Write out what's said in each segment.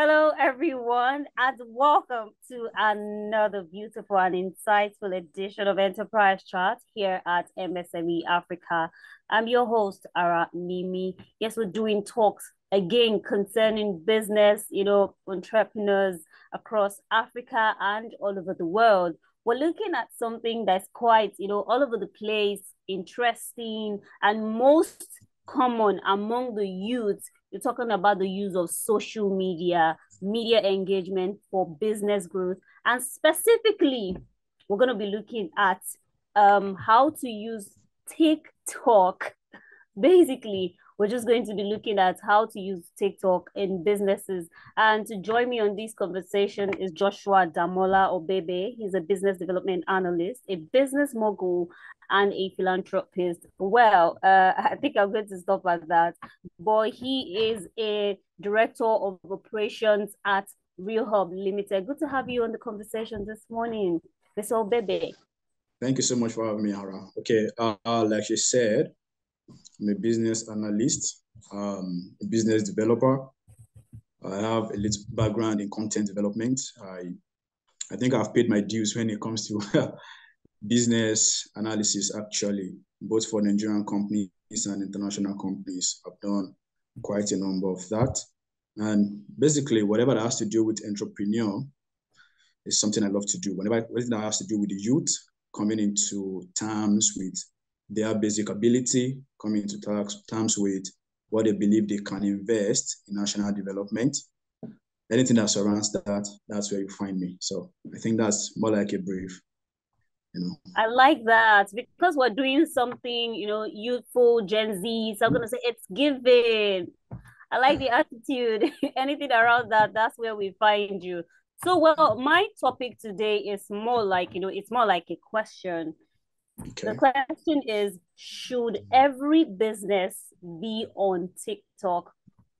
Hello, everyone, and welcome to another beautiful and insightful edition of Enterprise Chat here at MSME Africa. I'm your host, Ara Mimi. Yes, we're doing talks again concerning business, entrepreneurs across Africa and all over the world. We're looking at something that's quite, all over the place, interesting, and most common among the youth. You're talking about the use of social media, media engagement for business growth. And specifically, we're going to be looking at how to use TikTok. Basically, we're just going to be looking at how to use TikTok in businesses. And to join me on this conversation is Joshua Damola Obebe. He's a business development analyst, a business mogul, and a philanthropist. Well, I think I'm going to stop at that. But he is a director of operations at Real Hub Limited. Good to have you on the conversation this morning, Mr. Obebe. Thank you so much for having me, Hara. Okay, like you said, I'm a business analyst, a business developer. I have a little background in content development. I think I've paid my dues when it comes to business analysis, actually, both for Nigerian companies and international companies. I've done quite a number of that. And basically, whatever that has to do with entrepreneur is something I love to do. Whenever anything that has to do with the youth, coming into terms with their basic ability, coming into terms with what they believe they can invest in national development. Anything that surrounds that, that's where you find me. So I think that's more like a brief. I like that because we're doing something, youthful, Gen Z. So I'm going to say it's giving. I like the attitude. Anything around that, that's where we find you. So, well, my topic today is more like, it's more like a question. Okay. The question is, should every business be on TikTok?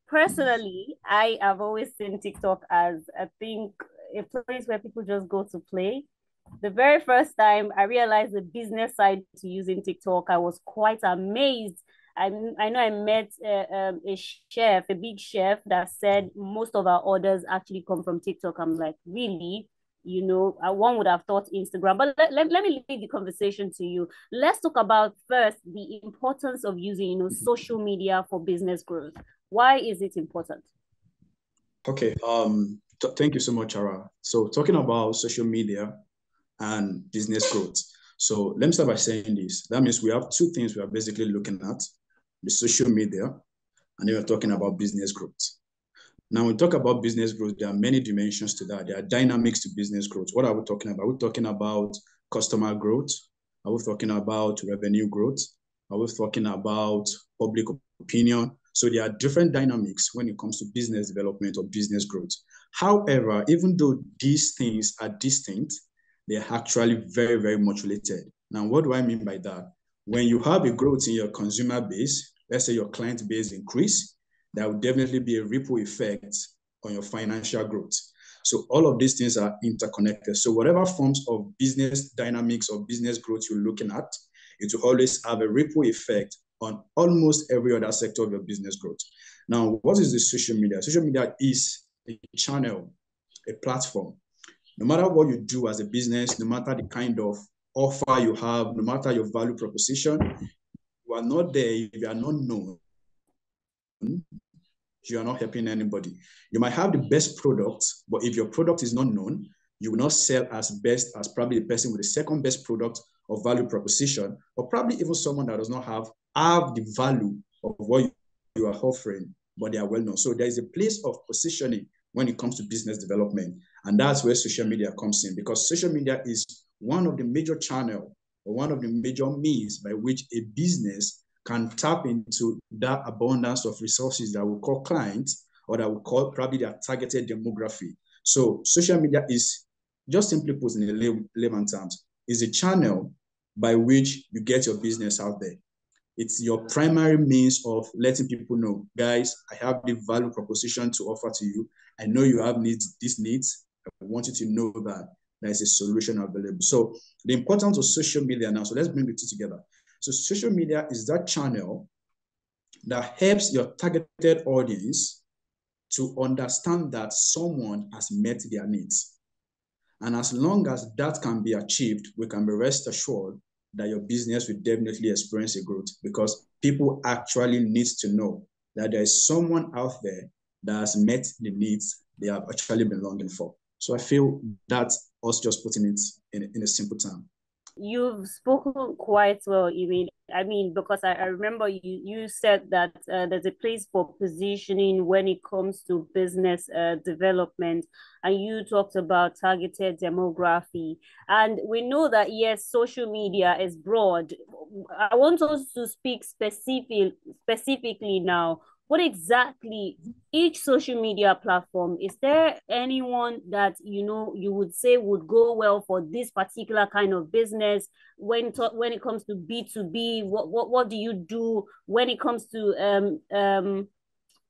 Personally, I have always seen TikTok as, I think, a place where people just go to play. The very first time I realized the business side to using TikTok, I was quite amazed. I know I met a chef, a big chef that said most of our orders actually come from TikTok. I'm like, really? One would have thought Instagram, but let me leave the conversation to you. Let's talk about first the importance of using, social media for business growth. Why is it important? Okay. Thank you so much, Ara. So talking about social media and business growth. So let me start by saying this. That means we have two things we are basically looking at, the social media, and then we're talking about business growth. Now, when we talk about business growth, there are many dimensions to that. There are dynamics to business growth. What are we talking about? We're talking about customer growth. Are we talking about revenue growth? Are we talking about public opinion? So there are different dynamics when it comes to business development or business growth. However, even though these things are distinct, they're actually very, very much related. Now, what do I mean by that? When you have a growth in your consumer base, let's say your client base increase, there will definitely be a ripple effect on your financial growth. So all of these things are interconnected. So whatever forms of business dynamics or business growth you're looking at, it will always have a ripple effect on almost every other sector of your business growth. Now, what is the social media? Social media is a channel, a platform. No matter what you do as a business, no matter the kind of offer you have, no matter your value proposition, you are not there if you are not known. You are not helping anybody. You might have the best product, but if your product is not known, you will not sell as best as probably the person with the second best product or value proposition, or probably even someone that does not have the value of what you are offering, but they are well known. So there is a place of positioning when it comes to business development. And that's where social media comes in, because social media is one of the major channels or one of the major means by which a business can tap into that abundance of resources that we call clients, or that we call probably their targeted demography. So social media is, just simply put in layman terms, is a channel by which you get your business out there. It's your primary means of letting people know, guys, I have the value proposition to offer to you. I know you have these needs. I want you to know that there is a solution available. So the importance of social media now, so let's bring the two together. So social media is that channel that helps your targeted audience to understand that someone has met their needs. And as long as that can be achieved, we can be rest assured that your business will definitely experience a growth, because people actually need to know that there is someone out there that has met the needs they have actually been longing for. So I feel that's us just putting it in a simple term. You've spoken quite well, Amy. I mean, because I remember you said that there's a place for positioning when it comes to business development, and you talked about targeted demography. And we know that yes, social media is broad. I want us to speak specifically now. What exactly each social media platform, is there anyone that you would say would go well for this particular kind of business? When it comes to B2B, what do you do when it comes to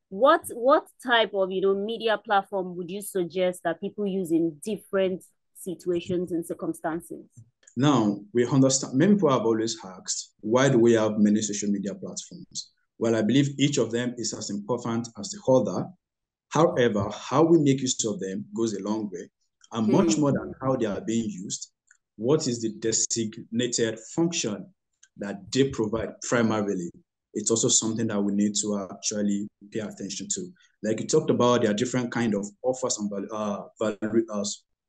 what type of media platform would you suggest that people use in different situations and circumstances? Now, we understand, many people have always asked, why do we have many social media platforms? Well, I believe each of them is as important as the other. However, how we make use of them goes a long way. And much more than how they are being used, what is the designated function that they provide primarily? It's also something that we need to actually pay attention to. Like you talked about, there are different kind of offers and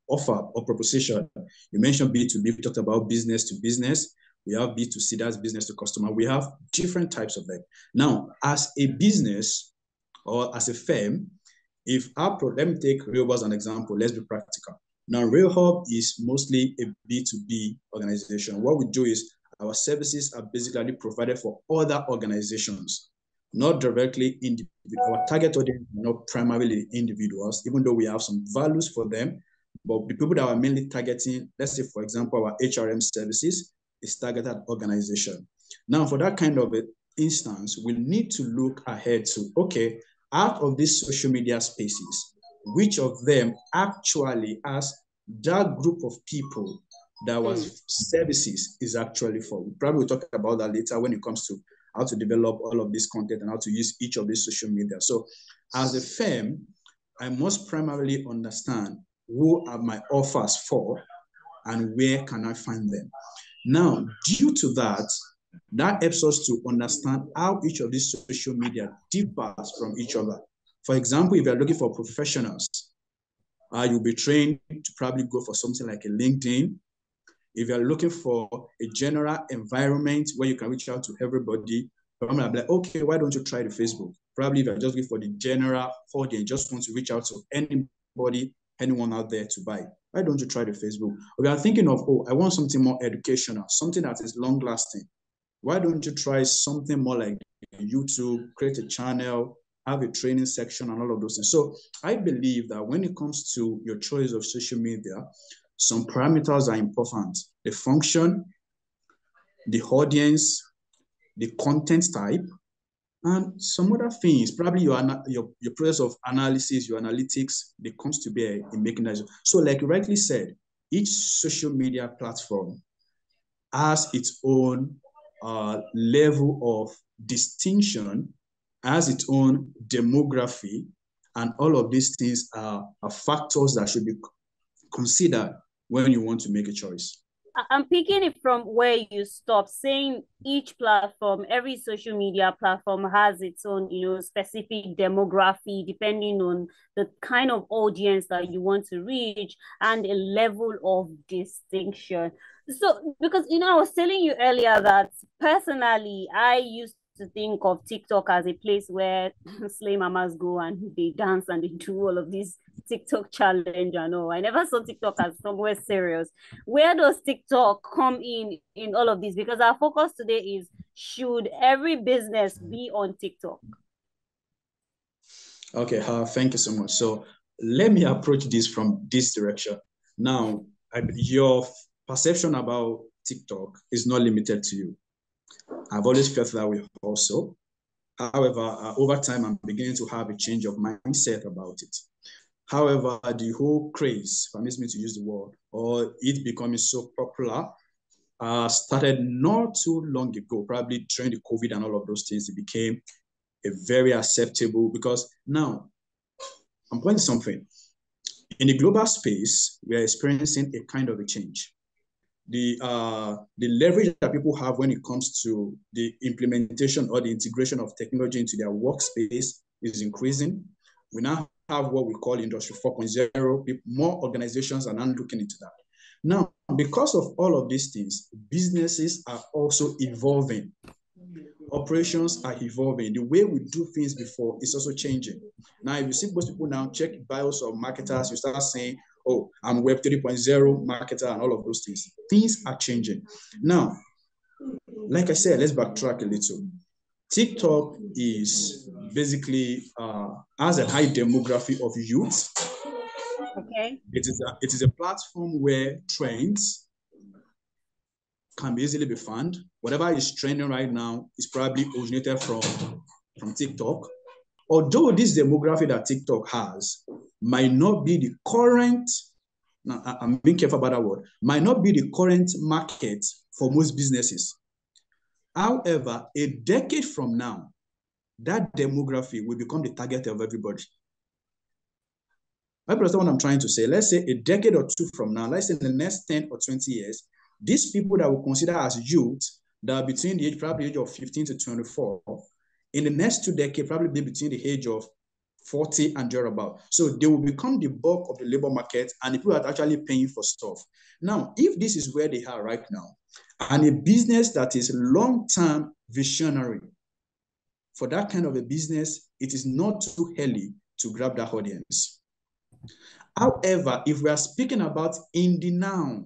offer or proposition. You mentioned B2B, we talked about business to business. We have B2C, that's business to customer. We have different types of them. Now, as a business or as a firm, if let me take RealHub as an example, let's be practical. Now, RealHub is mostly a B2B organization. What we do is our services are basically provided for other organizations, not directly individual. Our target audience are not primarily individuals, even though we have some values for them. But the people that are mainly targeting, let's say, for example, our HRM services is targeted organization. Now, for that kind of instance, we need to look ahead to, okay, out of these social media spaces, which of them actually has that group of people that was services is actually for. We probably will talk about that later when it comes to how to develop all of this content and how to use each of these social media. So as a firm, I must primarily understand who are my offers for and where can I find them. Now, due to that, that helps us to understand how each of these social media differs from each other. For example, if you're looking for professionals, you'll be trained to probably go for something like a LinkedIn. If you're looking for a general environment where you can reach out to everybody, I'm like, okay, why don't you try the Facebook? Probably if you're just looking for the general audience, just want to reach out to anybody, anyone out there to buy, why don't you try the Facebook? Or we are thinking of, oh, I want something more educational, something that is long lasting. Why don't you try something more like YouTube, create a channel, have a training section and all of those things. So I believe that when it comes to your choice of social media, some parameters are important. The function, the audience, the content type, and some other things. Probably your process of analysis, your analytics, they comes to bear in making that. So like you rightly said, each social media platform has its own level of distinction, has its own demography, and all of these things are factors that should be considered when you want to make a choice. I'm picking it from where you stop saying each platform, every social media platform has its own, specific demography depending on the kind of audience that you want to reach and a level of distinction. So, because, I was telling you earlier that personally, I used to think of TikTok as a place where slay mamas go and they dance and they do all of these TikTok challenge. I never saw TikTok as somewhere serious. Where does TikTok come in all of this? Because our focus today is, should every business be on TikTok? Okay, thank you so much. So let me approach this from this direction. Now, your perception about TikTok is not limited to you. I've always felt that way also. However, over time, I'm beginning to have a change of mindset about it. However, the whole craze, permits me to use the word, or it becoming so popular, started not too long ago, probably during the COVID and all of those things. It became a very acceptable, because now I'm pointing something. In the global space, we are experiencing a kind of a change. The leverage that people have when it comes to the implementation or the integration of technology into their workspace is increasing. We now have what we call Industry 4.0. More organizations are now looking into that. Now, because of all of these things, businesses are also evolving. Operations are evolving. The way we do things before is also changing. Now, if you see most people now check bios of marketers, you start saying, oh, I'm Web 3.0 marketer and all of those things. Things are changing. Now, like I said, let's backtrack a little. TikTok is basically has a high demography of youth. Okay. It is a platform where trends can easily be found. Whatever is trending right now is probably originated from TikTok. Although this demography that TikTok has might not be the current, now I'm being careful about that word, might not be the current market for most businesses. However, a decade from now, that demography will become the target of everybody. I understand what I'm trying to say. Let's say a decade or two from now, let's say in the next 10 or 20 years, these people that we consider as youth, that are between the age, probably the age of 15 to 24, in the next 2 decades, probably be between the age of 40 and thereabout. So they will become the bulk of the labor market and the people that are actually paying for stuff. Now, if this is where they are right now, and a business that is long-term visionary, for that kind of a business, it is not too early to grab that audience. However, if we are speaking about in the now,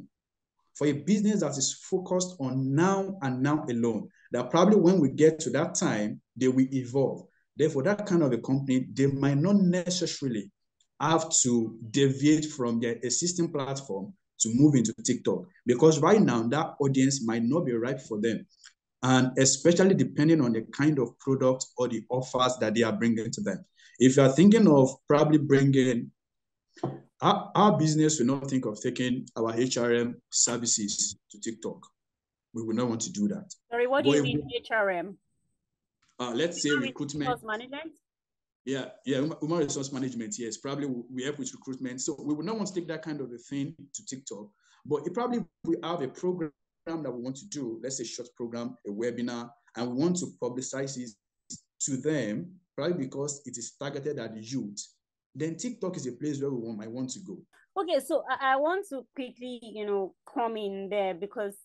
for a business that is focused on now and now alone, that probably when we get to that time, they will evolve. Therefore, that kind of a company, they might not necessarily have to deviate from their existing platform to move into TikTok, because right now that audience might not be right for them. And especially depending on the kind of product or the offers that they are bringing to them. If you are thinking of probably bringing our business, will not think of taking our HRM services to TikTok. We will not want to do that. Sorry, what do you mean HRM? Let's say recruitment. Resource management? Yeah, human resource management, yes. Probably we help with recruitment. So we will not want to take that kind of a thing to TikTok. But it probably we have a program that we want to do, let's say short program, a webinar, and we want to publicize it to them, probably because it is targeted at the youth. Then TikTok is a place where might want to go. Okay, so I want to quickly, come in there because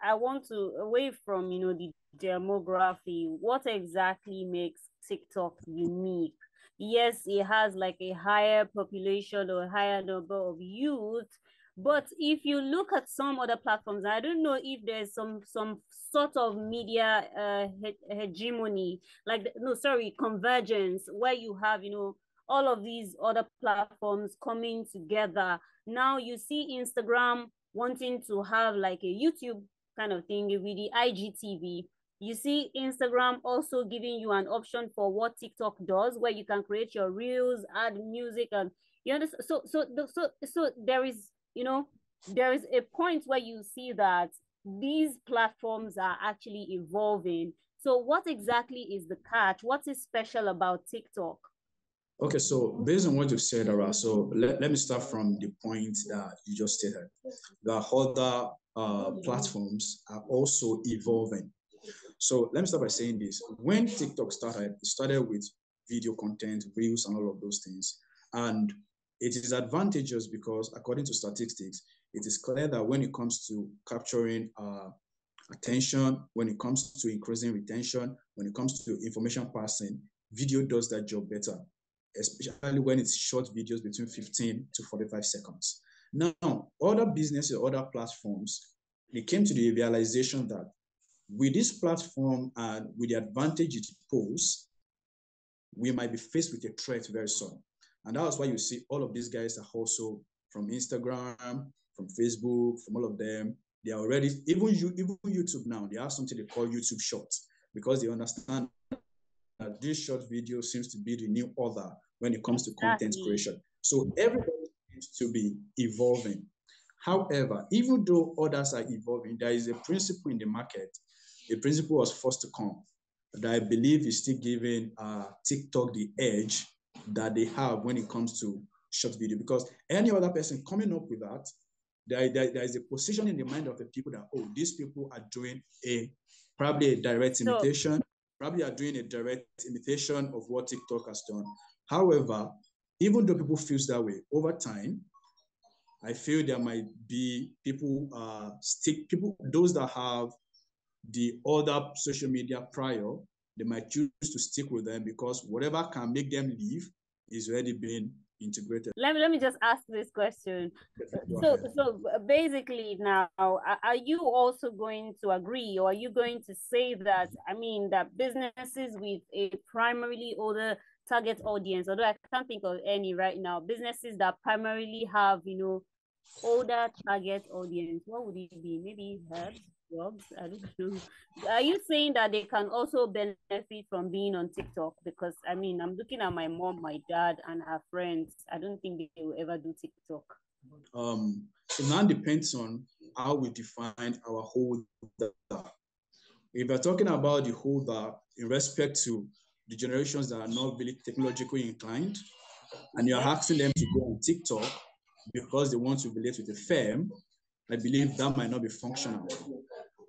I want to, away from, the demography, what exactly makes TikTok unique? Yes, it has like a higher population or a higher number of youth, but if you look at some other platforms, I don't know if there's some sort of media hegemony, convergence, where you have, all of these other platforms coming together. Now you see Instagram wanting to have like a YouTube kind of thing with the IGTV. You see Instagram also giving you an option for what TikTok does, where you can create your reels, add music, and you understand. So there is, there is a point where you see that these platforms are actually evolving. So what exactly is the catch? What is special about TikTok? Okay, so based on what you've said, Ara, so let me start from the point that you just stated. The other platforms are also evolving. So let me start by saying this. When TikTok started, it started with video content, reels, and all of those things. And it is advantageous because according to statistics, it is clear that when it comes to capturing attention, when it comes to increasing retention, when it comes to information passing, video does that job better, especially when it's short videos between 15 to 45 seconds. Now, other businesses, other platforms, they came to the realization that with this platform and with the advantage it poses, we might be faced with a threat very soon. And that's why you see all of these guys are also from Instagram, from Facebook, from all of them. They are already, even YouTube now, they have something they call YouTube Shorts, because they understand that this short video seems to be the new order when it comes to content creation. So everybody seems to be evolving. However, even though others are evolving, there is a principle in the market. A principle was first to come that I believe is still giving TikTok the edge that they have when it comes to short video, because any other person coming up with that, there is a position in the mind of the people that, oh, these people are doing probably a direct imitation, probably are doing a direct imitation of what TikTok has done. However, even though people feel that way, over time, I feel there might be people, those that have the other social media prior, they might choose to stick with them because whatever can make them leave is already being integrated. Let me just ask this question. So basically now, are you also going to agree, or are you going to say that, I mean, that businesses with a primarily older target audience, although I can't think of any right now, businesses that primarily have, older target audience, what would it be? Maybe herbs, drugs, I don't know. Are you saying that they can also benefit from being on TikTok? Because I mean, I'm looking at my mom, my dad, and her friends. I don't think they will ever do TikTok. It now depends on how we define our holder. If you're talking about the holder in respect to the generations that are not really technologically inclined, and you're asking them to go on TikTok because they want to relate with a firm, I believe that might not be functional.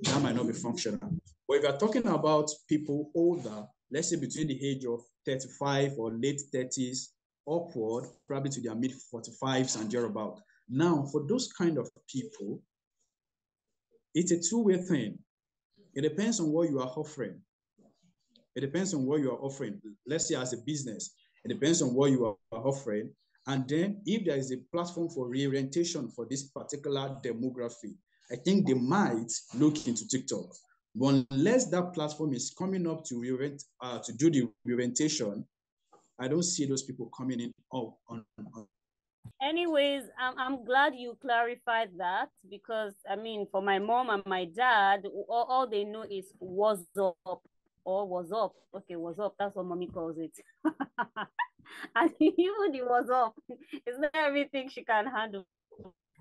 That might not be functional. But if you're talking about people older, let's say between the age of 35 or late 30s upward, probably to their mid 45s and thereabout. Now, for those kind of people, it's a two-way thing. It depends on what you are offering. It depends on what you are offering. Let's say as a business, it depends on what you are offering. And then if there is a platform for reorientation for this particular demography, I think they might look into TikTok. But unless that platform is coming up to do the reorientation, I don't see those people coming in on. Anyways, I'm glad you clarified that, because I mean, for my mom and my dad, all they know is what's up or what's up. Okay, what's up? That's what mommy calls it. And even the what's up, it's not everything she can handle.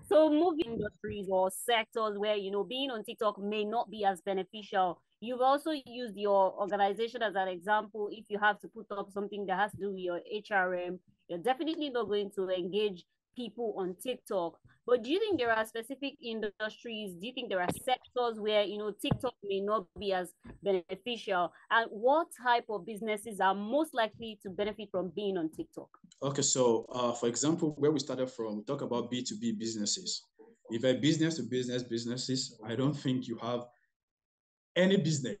So moving industries or sectors where, being on TikTok may not be as beneficial. You've also used your organization as an example. If you have to put up something that has to do with your HRM, you're definitely not going to engage people on TikTok. But do you think there are specific industries? Do you think there are sectors where, TikTok may not be as beneficial? And what type of businesses are most likely to benefit from being on TikTok? Okay, so for example, where we started from, we talk about B2B businesses. If a business to business businesses, I don't think you have any business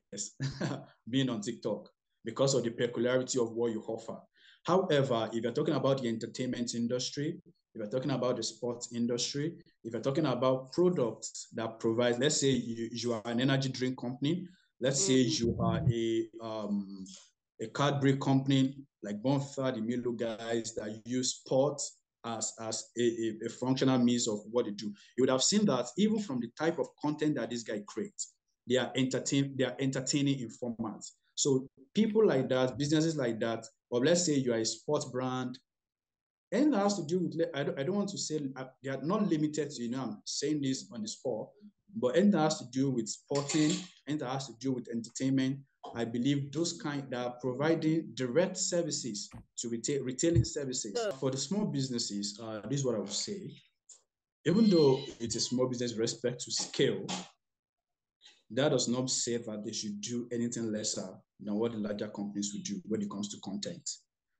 being on TikTok because of the peculiarity of what you offer. However, if you're talking about the entertainment industry, if you're talking about the sports industry, if you're talking about products that provide, let's say you are an energy drink company, let's say you are a Cadbury company like Bonfire, the Milo guys that use sports as a functional means of what they do. You would have seen that even from the type of content that this guy creates, they are entertaining informants. So people like that, businesses like that, or let's say you are a sports brand, and that has to do with, I don't want to say, they are not limited to, I'm saying this on the spot, but anything that has to do with sporting, anything that has to do with entertainment, I believe those kind that are providing direct services to retailing services. For the small businesses, this is what I would say. Even though it's a small business with respect to scale, that does not say that they should do anything lesser than what the larger companies would do when it comes to content.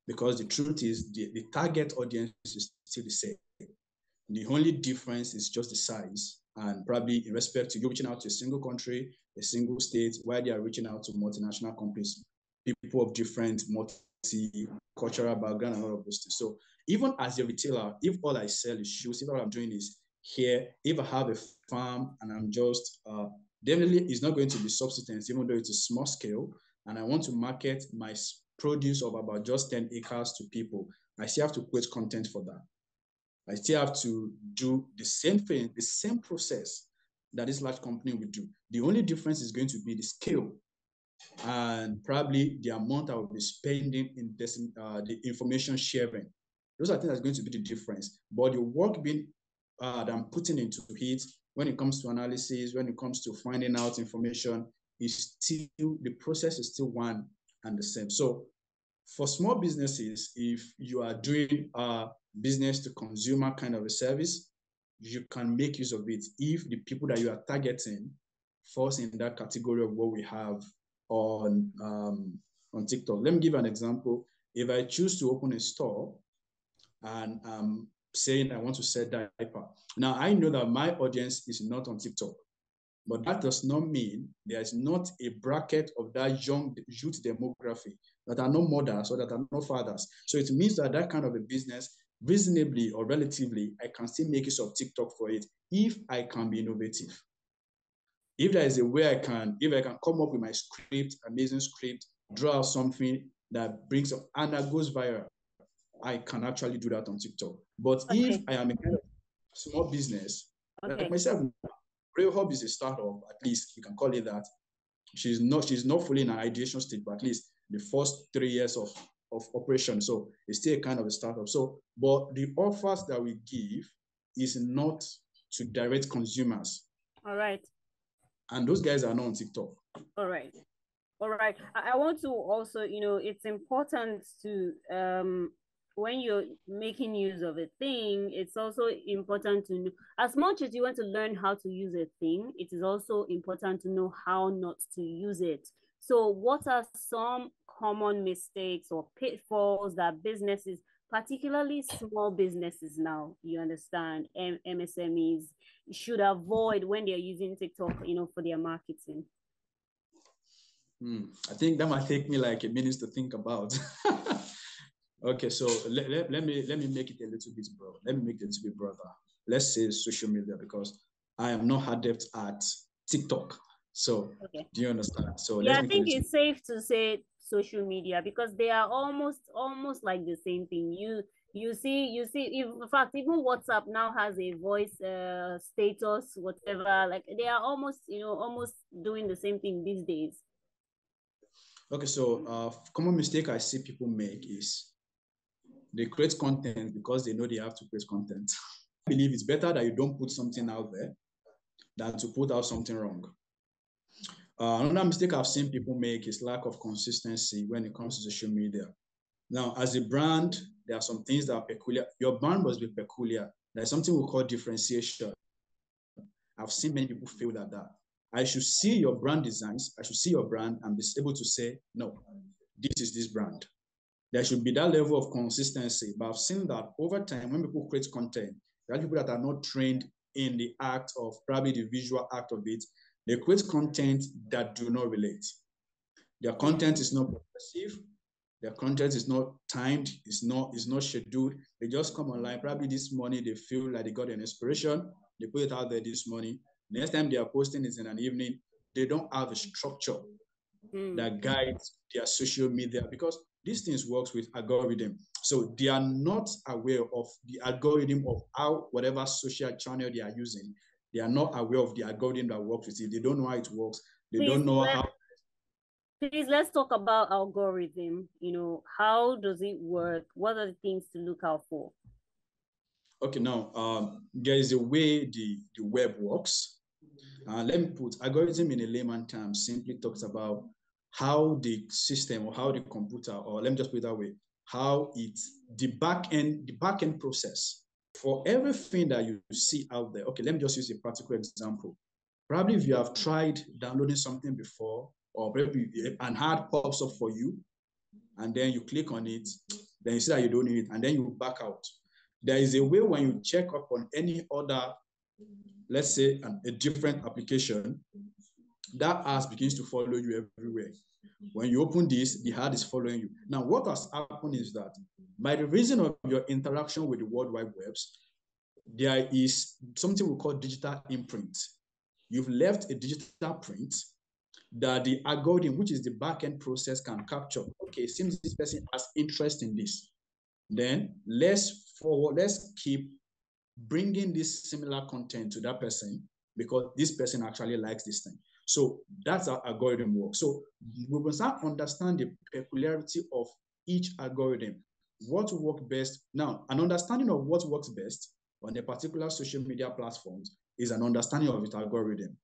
Because the truth is, the target audience is still the same. The only difference is just the size, and probably in respect to you reaching out to a single country, a single state, while they are reaching out to multinational companies, people of different multi-cultural background and all of those things. So even as a retailer, if all I sell is shoes, if all I'm doing is here, if I have a farm and I'm just, definitely it's not going to be subsistence, even though it's a small scale, and I want to market my produce of about just 10 acres to people, I still have to create content for that. I still have to do the same thing, the same process that this large company will do. The only difference is going to be the scale and probably the amount I will be spending in this, the information sharing. Those are things that's going to be the difference. But the work being that I'm putting into it when it comes to analysis, when it comes to finding out information, is still, the process is still one and the same. So For small businesses, if you are doing a business to consumer kind of a service, you can make use of it if the people that you are targeting falls in that category of what we have on TikTok. Let me give an example. If I choose to open a store and saying I want to sell diaper, now I know that my audience is not on TikTok. But that does not mean there is not a bracket of that young youth demography that are no mothers or that are no fathers. So it means that that kind of a business, reasonably or relatively, I can still make use of TikTok for it if I can be innovative. If there is a way if I can come up with my script, amazing script, draw out something that brings up and that goes viral, I can actually do that on TikTok. But if I am a kind of small business, like myself, Real Hub is a startup, at least you can call it that. She's not fully in an ideation state, but at least the first 3 years of operation. So it's still a kind of a startup. So, but the offers that we give is not to direct consumers. All right. And those guys are not on TikTok. All right. All right. I want to also, it's important to when you're making use of a thing, it's also important to know, as much as you want to learn how to use a thing, it is also important to know how not to use it. So what are some common mistakes or pitfalls that businesses, particularly small businesses now, you understand, MSMEs, should avoid when they're using TikTok, for their marketing? I think that might take me like a minute to think about. Okay, so let me make it a little bit broad. Let me make it a little bit broader. Let's say social media, because I am not adept at TikTok. So do you understand? So yeah, I think it's safe to say social media because they are almost like the same thing. You see, in fact, even WhatsApp now has a voice status, whatever. Like they are almost doing the same thing these days. Okay, so common mistake I see people make is they create content because they know they have to create content. I believe it's better that you don't put something out there than to put out something wrong. Another mistake I've seen people make is lack of consistency when it comes to social media. Now, as a brand, there are some things that are peculiar. Your brand must be peculiar. There's something we call differentiation. I've seen many people fail at that. I should see your brand designs, I should see your brand and be able to say, no, this is this brand. There should be that level of consistency. But I've seen that over time, when people create content, there are people that are not trained in the act of probably the visual act of it. They create content that do not relate. Their content is not progressive. Their content is not timed. It's not scheduled. They just come online. Probably this morning, they feel like they got an inspiration. They put it out there this morning. Next time they are posting it in an evening, they don't have a structure that guides their social media because these things works with algorithm. So they are not aware of the algorithm of how whatever social channel they are using. They are not aware of the algorithm that works with it. They don't know how it works. They don't know how. Please, let's talk about algorithm. How does it work? What are the things to look out for? Okay, now there is a way the web works. Let me put algorithm in a layman term simply talks about how the system or how the computer, or let me just put it that way, how it's the back end process for everything that you see out there. Okay, let me just use a practical example. Probably if you have tried downloading something before, or maybe an ad pops up for you, and then you click on it, then you see that you don't need it, and then you back out. There is a way when you check up on any other, let's say a different application, that ad begins to follow you everywhere. When you open this, the ad is following you. Now, what has happened is that by the reason of your interaction with the World Wide Webs, there is something we call digital imprint. You've left a digital print that the algorithm, which is the back-end process, can capture. Okay, it seems this person has interest in this. Then let's keep bringing this similar content to that person because this person actually likes this thing. So that's how algorithm works. So we must start understand the peculiarity of each algorithm, what works best. Now, an understanding of what works best on a particular social media platforms is an understanding of its algorithm.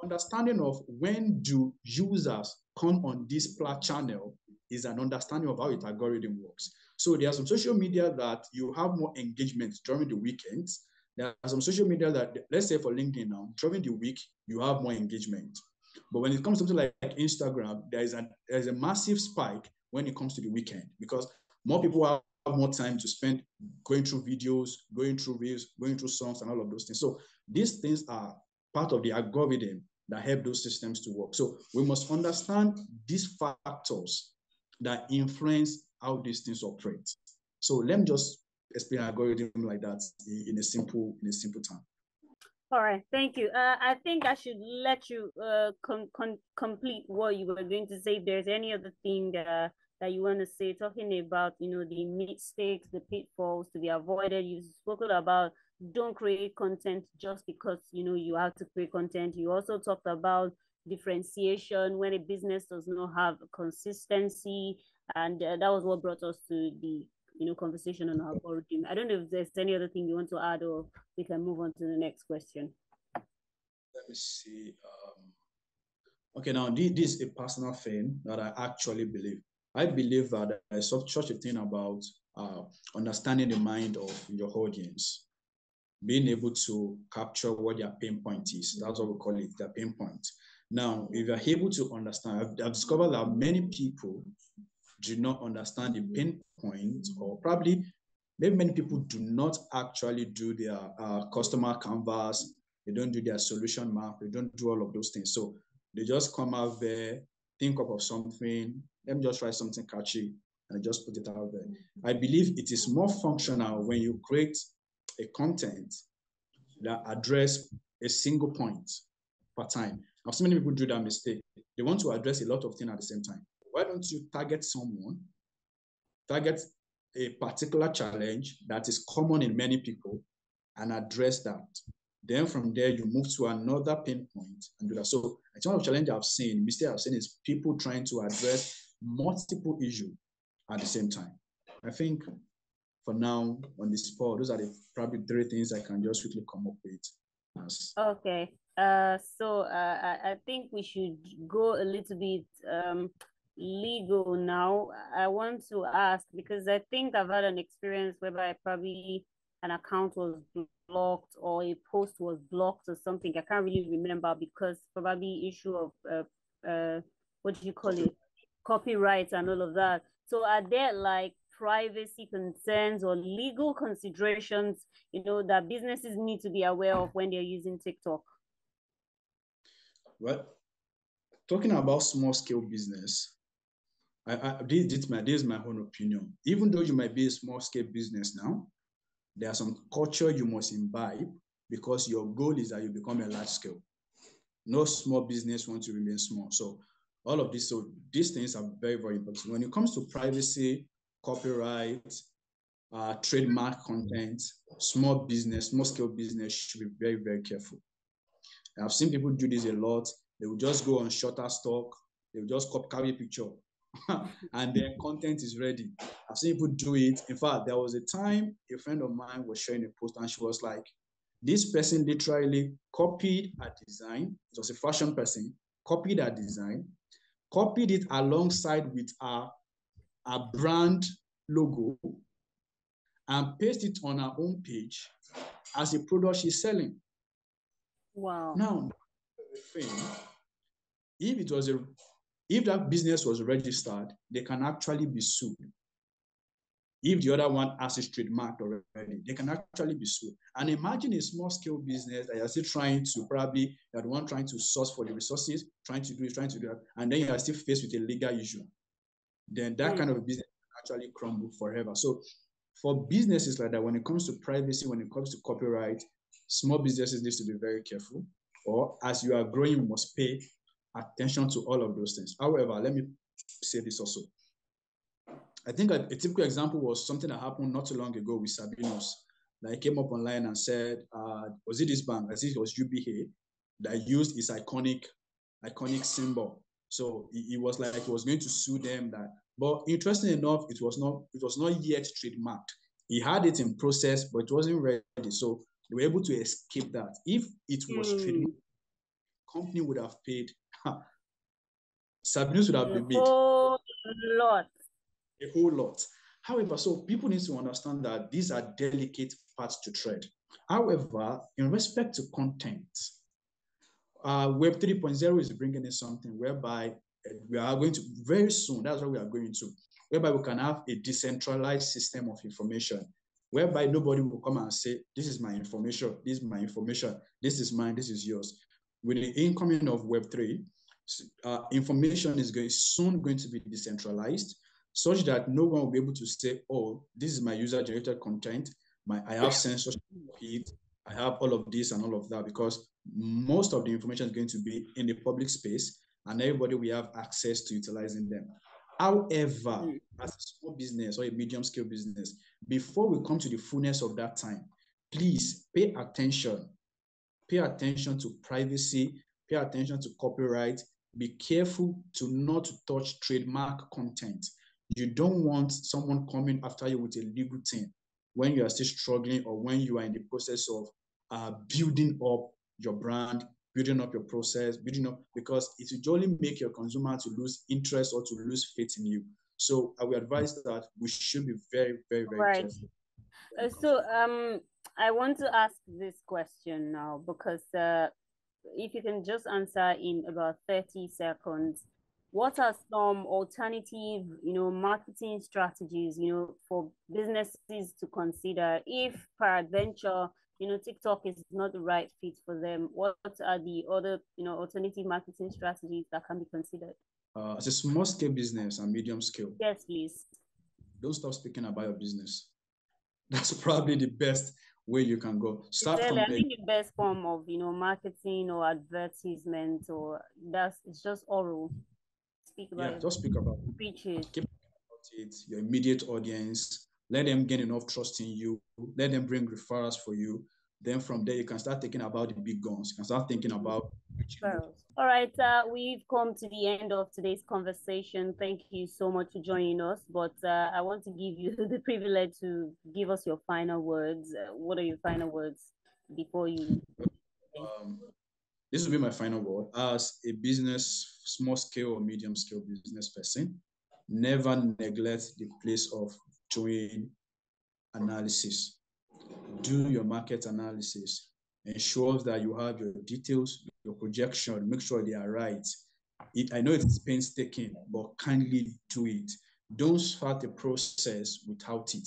Understanding of when do users come on this channel is an understanding of how its algorithm works. So there are some social media that you have more engagement during the weekends. There are some social media that, let's say for LinkedIn now, during the week, you have more engagement. But when it comes to something like Instagram, there's a massive spike when it comes to the weekend, because more people have more time to spend going through videos, going through reels, going through songs, and all of those things. So these things are part of the algorithm that help those systems to work. So we must understand these factors that influence how these things operate. So let me just explain algorithm like that in a simple term. All right, thank you. I think I should let you complete what you were going to say. If there's any other thing that you want to say, talking about, the mistakes, the pitfalls to be avoided. You've spoken about don't create content just because, you have to create content. You also talked about differentiation when a business does not have consistency. And that was what brought us to the conversation on algorithm. I don't know if there's any other thing you want to add, or we can move on to the next question. Let me see. Okay, now this is a personal thing that I actually believe. I believe that there's such a thing about understanding the mind of your audience, being able to capture what their pain point is. That's what we call it, their pain point. Now, if you're able to understand, I've discovered that many people do not understand the pain point, or probably maybe many people do not actually do their customer canvas. They don't do their solution map. They don't do all of those things. So they just come out there, think up of something. Let me just try something catchy and just put it out there. I believe it is more functional when you create a content that address a single point per time. I've seen many people do that mistake. They want to address a lot of things at the same time. Why don't you target a particular challenge that is common in many people and address that? Then from there, you move to another pain point and do that. So a ton of challenge mistake I've seen is people trying to address multiple issues at the same time. I think for now, on the spot, those are probably 3 things I can just quickly come up with. Okay. So I think we should go a little bit legal now. I want to ask, because I think I've had an experience whereby probably an account was blocked or a post was blocked or something. I can't really remember, because probably issue of what do you call it? Copyright and all of that. So are there like privacy concerns or legal considerations, that businesses need to be aware of when they're using TikTok? Well, talking about small scale business, this is my own opinion. Even though you might be a small scale business now, there are some culture you must imbibe, because your goal is that you become a large scale. No small business wants to remain small. So all of this, so these things are very, very important. When it comes to privacy, copyright, trademark content, small scale business should be very, very careful. I've seen people do this a lot. They will just go on Shutterstock. They will just carry a picture and then content is ready. I've seen people do it. In fact, there was a time a friend of mine was sharing a post and she was like, this person literally copied a design. It was a fashion person, copied a design, copied it alongside with a brand logo, and pasted it on her own page as a product she's selling. Wow. Now, if that business was registered, they can actually be sued. If the other one has a trademark already, they can actually be sued. And imagine a small scale business that you're still trying to source for the resources, trying to do that, and then you are still faced with a legal issue. Then that kind of a business can actually crumble forever. So for businesses like that, when it comes to privacy, when it comes to copyright, small businesses need to be very careful. Or as you are growing, you must pay attention to all of those things. However, let me say this also. I think a typical example was something that happened not too long ago with Sabinos. That came up online and said, was it this bank? I think it was UBA that used its iconic symbol. So it was like it was going to sue them. But interestingly enough, it was not yet trademarked. He had it in process, but it wasn't ready. So they were able to escape that. If it was trademarked, company would have paid. Sabinos would have been made. lot. A whole lot. However, so people need to understand that these are delicate parts to tread. However, in respect to content, Web 3.0 is bringing in something whereby we are going to very soon, that's what we are going to, whereby we can have a decentralized system of information, whereby nobody will come and say, this is my information, this is my information, this is mine, this is yours. With the incoming of Web3, information is soon going to be decentralized, such that no one will be able to say, oh, this is my user-generated content, I have censorship of it, I have all of this and all of that, because most of the information is going to be in the public space and everybody will have access to utilizing them. However, as a small business or a medium scale business, before we come to the fullness of that time, please pay attention. Pay attention to privacy, pay attention to copyright. Be careful to not touch trademark content. You don't want someone coming after you with a legal thing when you are still struggling or when you are in the process of building up your brand, building up your process, building up, because it will only make your consumer to lose interest or to lose faith in you. So I would advise that we should be very, very, very careful. I want to ask this question now because if you can just answer in about 30 seconds, what are some alternative, marketing strategies, for businesses to consider if peradventure, TikTok is not the right fit for them? What are the other, alternative marketing strategies that can be considered? As a small scale business and medium scale. Yes, please. Don't stop speaking about your business. That's probably the best way you can go. Start from I think the best form of marketing or advertisement it's just oral. Speak about it. Just speak about it. Preach it. Keep about it. Your immediate audience. Let them gain enough trust in you. Let them bring referrals for you. Then from there you can start thinking about the big guns. You can start thinking about all right, we've come to the end of today's conversation. Thank you so much for joining us. But I want to give you the privilege to give us your final words. What are your final words before you? This will be my final word. As a business, small scale or medium scale business person, never neglect the place of doing analysis. Do your market analysis. Ensure that you have your details, your projection, make sure they are right. I know it's painstaking, but kindly do it. Don't start a process without it.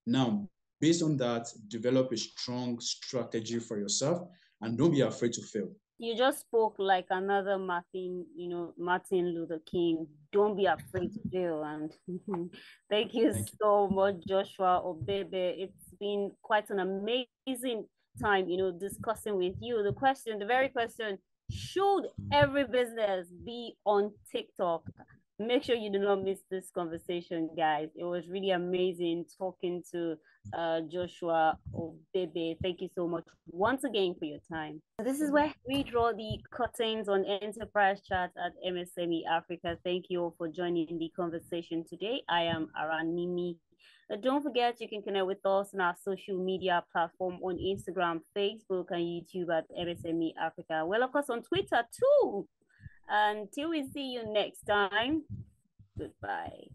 Now, based on that, develop a strong strategy for yourself and don't be afraid to fail. You just spoke like another Martin Luther King. Don't be afraid to fail. And thank you so much, Joshua Obebe. It's been quite an amazing time, discussing with you. The very question, should every business be on TikTok? Make sure you do not miss this conversation, guys. It was really amazing talking to Joshua Obebe. Thank you so much once again for your time. This is where we draw the curtains on Enterprise Chat at MSME Africa. Thank you all for joining the conversation today. I am Aranimi. Don't forget, you can connect with us on our social media platform on Instagram, Facebook, and YouTube at MSME Africa. Well, of course, on Twitter too. Until we see you next time, goodbye.